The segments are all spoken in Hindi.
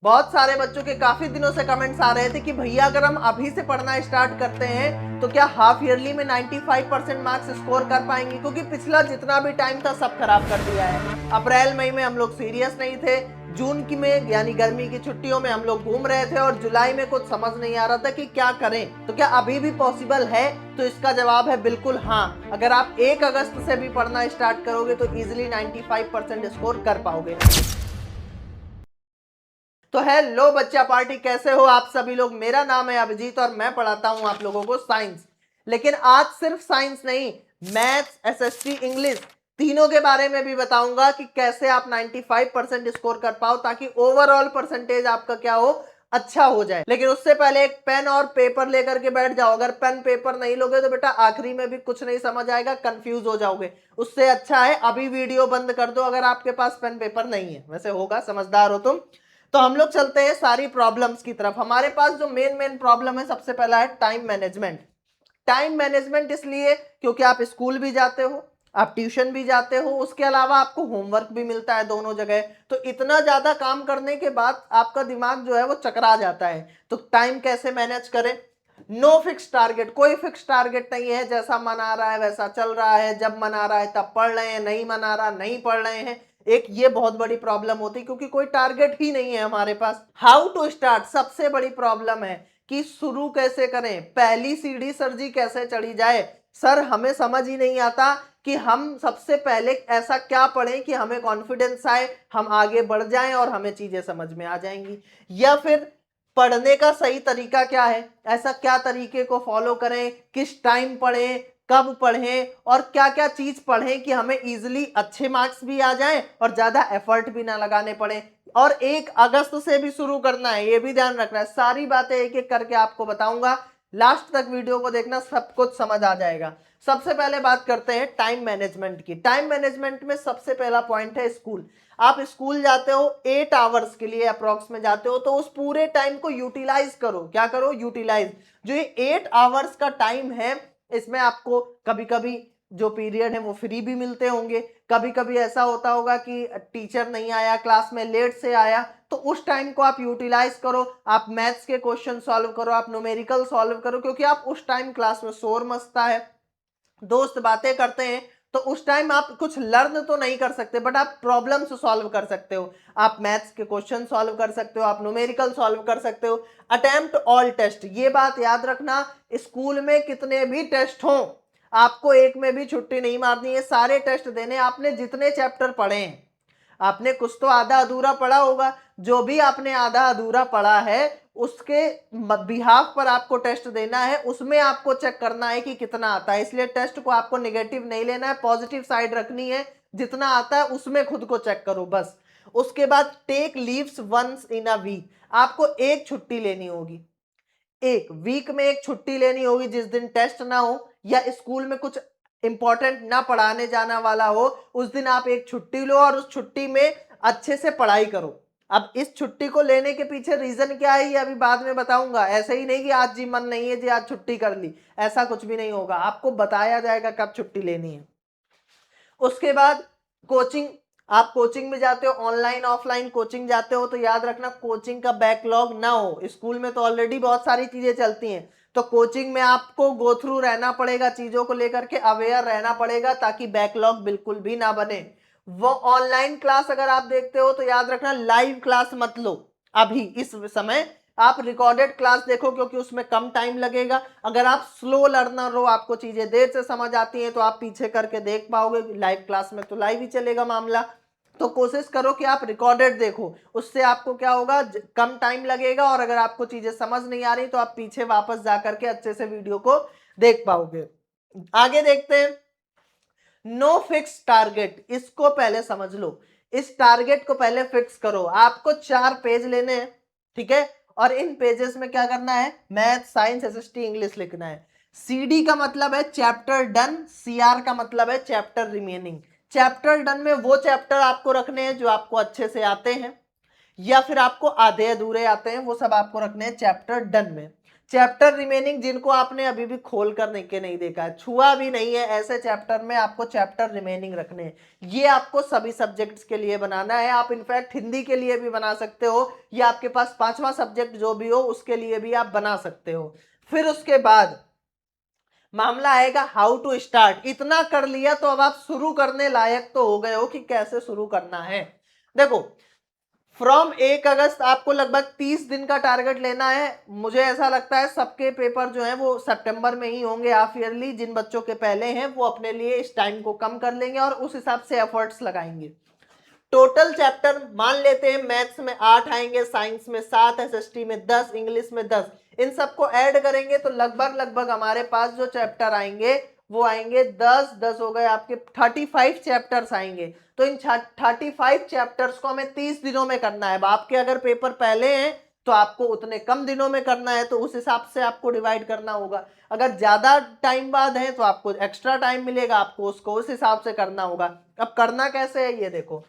बहुत सारे बच्चों के काफी दिनों से कमेंट्स आ रहे थे कि भैया अगर हम अभी से पढ़ना स्टार्ट करते हैं तो क्या हाफ ईयरली में 95% मार्क्स स्कोर कर पाएंगे, क्योंकि पिछला जितना भी टाइम था सब खराब कर दिया है। अप्रैल मई में हम लोग सीरियस नहीं थे, जून की में यानी गर्मी की छुट्टियों में हम लोग घूम रहे थे और जुलाई में कुछ समझ नहीं आ रहा था कि क्या करें। तो क्या अभी भी पॉसिबल है? तो इसका जवाब है बिल्कुल हाँ। अगर आप 1 अगस्त से भी पढ़ना स्टार्ट करोगे तो इजिली 95% स्कोर कर पाओगे। तो हेलो बच्चा पार्टी, कैसे हो आप सभी लोग। मेरा नाम है अभिजीत और मैं पढ़ाता हूं आप लोगों को साइंस। लेकिन आज सिर्फ साइंस नहीं, मैथ्स, एसएसटी, इंग्लिश तीनों के बारे में भी बताऊंगा कि कैसे आप 95% स्कोर कर पाओ, ताकि ओवरऑल परसेंटेज आपका क्या हो, अच्छा हो जाए। लेकिन उससे पहले एक पेन और पेपर लेकर के बैठ जाओ। अगर पेन पेपर नहीं लोगे तो बेटा आखिरी में भी कुछ नहीं समझ आएगा, कंफ्यूज हो जाओगे। उससे अच्छा है अभी वीडियो बंद कर दो अगर आपके पास पेन पेपर नहीं है। वैसे होगा, समझदार हो तुम। तो हम लोग चलते हैं सारी प्रॉब्लम्स की तरफ। हमारे पास जो मेन प्रॉब्लम है, सबसे पहला है टाइम मैनेजमेंट। टाइम मैनेजमेंट इसलिए क्योंकि आप स्कूल भी जाते हो, आप ट्यूशन भी जाते हो, उसके अलावा आपको होमवर्क भी मिलता है दोनों जगह। तो इतना ज्यादा काम करने के बाद आपका दिमाग जो है वो चकरा जाता है। तो टाइम कैसे मैनेज करें? नो फिक्स टारगेट, कोई फिक्स टारगेट नहीं है। जैसा मन आ रहा है वैसा चल रहा है, जब मन आ रहा है तब पढ़ रहे हैं, नहीं मन आ रहा नहीं पढ़ रहे हैं। एक ये बहुत बड़ी प्रॉब्लम होती है क्योंकि कोई टारगेट ही नहीं है हमारे पास। हाउ टू स्टार्ट सबसे बड़ी प्रॉब्लम है कि शुरू कैसे करें, पहली सीढ़ी सर जी कैसे चढ़ी जाए। सर हमें समझ ही नहीं आता कि हम सबसे पहले ऐसा क्या पढ़ें कि हमें कॉन्फिडेंस आए, हम आगे बढ़ जाएं और हमें चीजें समझ में आ जाएंगी। या फिर पढ़ने का सही तरीका क्या है, ऐसा क्या तरीके को फॉलो करें, किस टाइम पढ़ें, कब पढ़ें और क्या क्या चीज पढ़ें कि हमें इजिली अच्छे मार्क्स भी आ जाएं और ज्यादा एफर्ट भी ना लगाने पड़े। और 1 अगस्त से भी शुरू करना है, ये भी ध्यान रखना है। सारी बातें एक एक करके आपको बताऊंगा, लास्ट तक वीडियो को देखना, सब कुछ समझ आ जाएगा। सबसे पहले बात करते हैं टाइम मैनेजमेंट की। टाइम मैनेजमेंट में सबसे पहला पॉइंट है स्कूल। आप स्कूल जाते हो 8 आवर्स के लिए अप्रोक्स में जाते हो, तो उस पूरे टाइम को यूटिलाइज करो। क्या करो? यूटिलाइज। जो ये 8 आवर्स का टाइम है, इसमें आपको कभी कभी जो पीरियड है वो फ्री भी मिलते होंगे, कभी कभी ऐसा होता होगा कि टीचर नहीं आया, क्लास में लेट से आया, तो उस टाइम को आप यूटिलाइज करो। आप मैथ्स के क्वेश्चन सॉल्व करो, आप न्यूमेरिकल सॉल्व करो, क्योंकि आप उस टाइम क्लास में शोर मचता है, दोस्त बातें करते हैं, तो उस टाइम आप कुछ लर्न तो नहीं कर सकते बट आप प्रॉब्लम्स सॉल्व कर सकते हो। आप मैथ्स के क्वेश्चन सॉल्व कर सकते हो, आप न्यूमेरिकल सॉल्व कर सकते हो। अटेम्प्ट ऑल टेस्ट, ये बात याद रखना, स्कूल में कितने भी टेस्ट हों आपको एक में भी छुट्टी नहीं मारनी है, सारे टेस्ट देने। आपने जितने चैप्टर पढ़े हैं, आपने कुछ तो आधा अधूरा पढ़ा होगा, जो भी आपने आधा अधूरा पढ़ा है उसके बिहाफ पर आपको टेस्ट देना है, उसमें आपको चेक करना है कि कितना आता है। इसलिए टेस्ट को आपको नेगेटिव नहीं लेना है, पॉजिटिव साइड रखनी है। जितना आता है उसमें खुद को चेक करो बस। उसके बाद take leaves once in a week, आपको एक छुट्टी लेनी होगी, एक वीक में एक छुट्टी लेनी होगी। जिस दिन टेस्ट ना हो या स्कूल में कुछ इंपॉर्टेंट ना पढ़ाने जाना वाला हो, उस दिन आप एक छुट्टी लो और उस छुट्टी में अच्छे से पढ़ाई करो। अब इस छुट्टी को लेने के पीछे रीजन क्या है ये अभी बाद में बताऊंगा। ऐसे ही नहीं कि आज जी मन नहीं है जी आज छुट्टी कर ली, ऐसा कुछ भी नहीं होगा, आपको बताया जाएगा कब छुट्टी लेनी है। उसके बाद कोचिंग, आप कोचिंग में जाते हो, ऑनलाइन ऑफलाइन कोचिंग जाते हो, तो याद रखना कोचिंग का बैकलॉग ना हो। स्कूल में तो ऑलरेडी बहुत सारी चीजें चलती हैं, तो कोचिंग में आपको गो थ्रू रहना पड़ेगा, चीजों को लेकर के अवेयर रहना पड़ेगा ताकि बैकलॉग बिल्कुल भी ना बने। वो ऑनलाइन क्लास अगर आप देखते हो तो याद रखना लाइव क्लास मत लो अभी इस समय, आप रिकॉर्डेड क्लास देखो क्योंकि उसमें कम टाइम लगेगा। अगर आप स्लो लर्नर हो, आपको चीजें देर से समझ आती हैं, तो आप पीछे करके देख पाओगे। लाइव क्लास में तो लाइव ही चलेगा मामला। तो कोशिश करो कि आप रिकॉर्डेड देखो, उससे आपको क्या होगा, कम टाइम लगेगा और अगर आपको चीजें समझ नहीं आ रही तो आप पीछे वापस जा करके अच्छे से वीडियो को देख पाओगे। आगे देखते हैं, नो फिक्स टारगेट, इसको पहले समझ लो। इस टारगेट को पहले फिक्स करो। आपको 4 पेज लेने हैं, ठीक है, और इन पेजेस में क्या करना है, मैथ, साइंस, एसएसटी, इंग्लिश लिखना है। सीडी का मतलब है चैप्टर डन, सीआर का मतलब है चैप्टर रिमेनिंग। चैप्टर डन में वो चैप्टर आपको रखने हैं जो आपको अच्छे से आते हैं या फिर आपको आधे अधूरे आते हैं, वो सब आपको रखने हैं चैप्टर डन में। चैप्टर रिमेनिंग जिनको आपने अभी भी खोल कर नहीं देखा है, छुआ भी नहीं है, ऐसे चैप्टर में आपको चैप्टर रिमेनिंग रखने हैं। ये आपको सभी सब्जेक्ट्स के लिए बनाना है। आप इनफैक्ट हिंदी के लिए भी बना सकते हो, या आपके पास 5वां सब्जेक्ट जो भी हो उसके लिए भी आप बना सकते हो। फिर उसके बाद मामला आएगा हाउ टू स्टार्ट। इतना कर लिया तो अब आप शुरू करने लायक तो हो गए हो कि कैसे शुरू करना है। देखो, फ्रॉम 1 अगस्त आपको लगभग 30 दिन का टारगेट लेना है। मुझे ऐसा लगता है सबके पेपर जो है वो सितंबर में ही होंगे हाफ ईयरली। जिन बच्चों के पहले हैं वो अपने लिए इस टाइम को कम कर लेंगे और उस हिसाब से एफर्ट्स लगाएंगे। टोटल चैप्टर मान लेते हैं मैथ्स में 8 आएंगे, साइंस में 7, एसएसटी में 10, इंग्लिश में 10। इन सबको ऐड करेंगे तो लगभग हमारे पास जो चैप्टर आएंगे वो आएंगे 10 10 हो गए आपके 35 चैप्टर्स आएंगे। तो इन 35 चैप्टर्स को हमें 30 दिनों में करना है। आपके अगर पेपर पहले हैं तो आपको उतने कम दिनों में करना है, तो उस हिसाब से आपको डिवाइड करना होगा। अगर ज्यादा टाइम बाद है तो आपको एक्स्ट्रा टाइम मिलेगा, आपको उसको उस हिसाब से करना होगा। अब करना कैसे है ये देखो।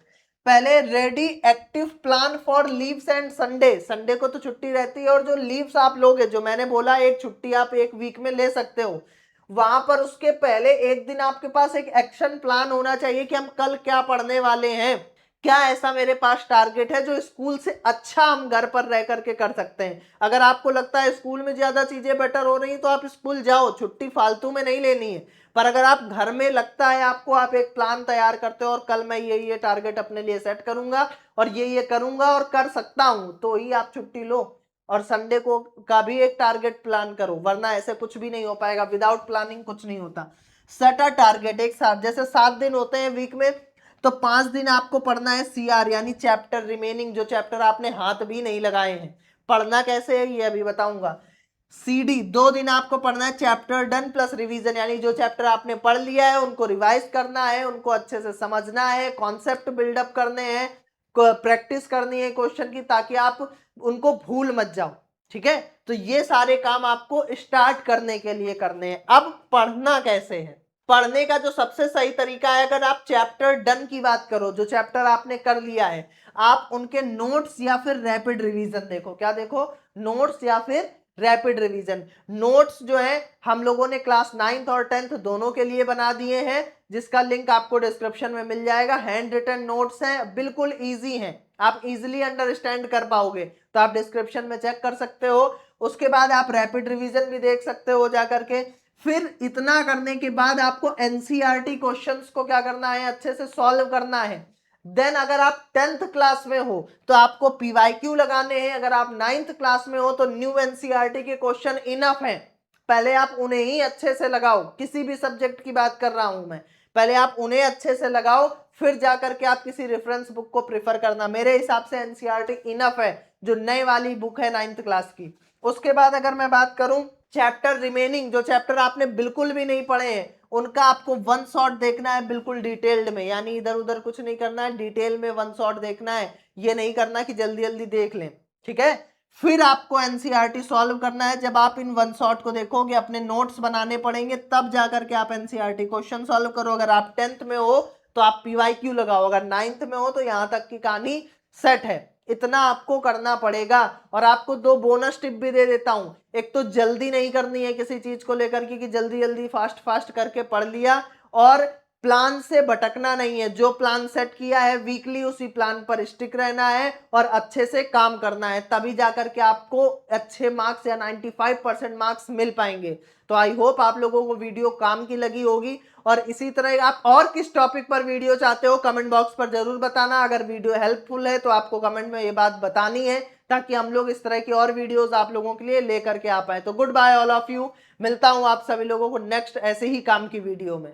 पहले ready active plan for leaves and Sunday. Sunday को तो छुट्टी रहती है, और जो लीव्स आप लोगे, जो मैंने बोला एक छुट्टी आप एक वीक में ले सकते हो, वहां पर उसके पहले एक दिन आपके पास एक एक्शन प्लान होना चाहिए कि हम कल क्या पढ़ने वाले हैं। क्या ऐसा मेरे पास टारगेट है जो स्कूल से अच्छा हम घर पर रह करके कर सकते हैं। अगर आपको लगता है स्कूल में ज्यादा चीजें बेटर हो रही तो आप स्कूल जाओ, छुट्टी फालतू में नहीं लेनी है। पर अगर आप घर में लगता है आपको, आप एक प्लान तैयार करते हो और कल मैं ये टारगेट अपने लिए सेट करूंगा और ये करूंगा और कर सकता हूं, तो ही आप छुट्टी लो। और संडे को का भी एक टारगेट प्लान करो, वरना ऐसे कुछ भी नहीं हो पाएगा। विदाउट प्लानिंग कुछ नहीं होता। सेट अ टारगेट एक साथ, जैसे 7 दिन होते हैं वीक में, तो 5 दिन आपको पढ़ना है सीआर यानी चैप्टर रिमेनिंग, जो चैप्टर आपने हाथ भी नहीं लगाए हैं। पढ़ना कैसे है ये अभी बताऊंगा। सीडी 2 दिन आपको पढ़ना है चैप्टर डन प्लस रिवीजन, यानी जो चैप्टर आपने पढ़ लिया है उनको रिवाइज करना है, उनको अच्छे से समझना है, कॉन्सेप्ट बिल्डअप करने हैं, प्रैक्टिस करनी है क्वेश्चन की, ताकि आप उनको भूल मत जाओ। ठीक है, तो ये सारे काम आपको स्टार्ट करने के लिए करने हैं। अब पढ़ना कैसे है। पढ़ने का जो सबसे सही तरीका है, अगर आप चैप्टर डन की बात करो, जो चैप्टर आपने कर लिया है, आप उनके नोट्स या फिर रैपिड रिवीजन देखो। क्या देखो? नोट्स या फिर रैपिड रिवीजन। नोट्स जो है हम लोगों ने क्लास 9th और 10th दोनों के लिए बना दिए हैं, जिसका लिंक आपको डिस्क्रिप्शन में मिल जाएगा। हैंड रिटन नोट्स हैं, बिल्कुल इजी हैं, आप इजीली अंडरस्टैंड कर पाओगे, तो आप डिस्क्रिप्शन में चेक कर सकते हो। उसके बाद आप रैपिड रिवीजन भी देख सकते हो जा करके। फिर इतना करने के बाद आपको एनसीईआरटी क्वेश्चंस को क्या करना है, अच्छे से सॉल्व करना है। देन अगर आप 10th क्लास में हो तो आपको पीवाईक्यू लगाने हैं। अगर आप 9th क्लास में हो तो न्यू एनसीईआरटी के क्वेश्चन इनफ हैं, पहले आप उन्हें ही अच्छे से लगाओ। किसी भी सब्जेक्ट की बात कर रहा हूं मैं, पहले आप उन्हें अच्छे से लगाओ, फिर जाकर के आप किसी रेफरेंस बुक को प्रेफर करना। मेरे हिसाब से एनसीईआरटी इनफ है, जो नई वाली बुक है 9th क्लास की। उसके बाद अगर मैं बात करूं चैप्टर रिमेनिंग, जो चैप्टर आपने बिल्कुल भी नहीं पढ़े हैं, उनका आपको वन शॉट देखना है बिल्कुल डिटेल्ड में, यानी इधर उधर कुछ नहीं करना है, डिटेल में वन शॉट देखना है। ये नहीं करना कि जल्दी जल्दी देख लें। ठीक है, फिर आपको एनसीईआरटी सॉल्व करना है। जब आप इन वन शॉट को देखोगे, अपने नोट्स बनाने पड़ेंगे, तब जाकर के आप एनसीईआरटी क्वेश्चन सॉल्व करो। अगर आप 10th में हो तो आप पीवाईक्यू लगाओ, अगर 9th में हो तो यहां तक की कहानी सेट है। इतना आपको करना पड़ेगा। और आपको 2 बोनस टिप भी दे देता हूं। एक तो जल्दी नहीं करनी है किसी चीज को लेकर के कि जल्दी जल्दी फास्ट फास्ट करके पढ़ लिया, और प्लान से भटकना नहीं है। जो प्लान सेट किया है वीकली, उसी प्लान पर स्टिक रहना है और अच्छे से काम करना है, तभी जाकर के आपको अच्छे मार्क्स या 95% मार्क्स मिल पाएंगे। तो आई होप आप लोगों को वीडियो काम की लगी होगी। और इसी तरह आप और किस टॉपिक पर वीडियो चाहते हो कमेंट बॉक्स पर जरूर बताना। अगर वीडियो हेल्पफुल है तो आपको कमेंट में ये बात बतानी है, ताकि हम लोग इस तरह की और वीडियोस आप लोगों के लिए लेकर के आ पाए। तो good bye all of you, मिलता हूं आप सभी लोगों को नेक्स्ट ऐसे ही काम की वीडियो में।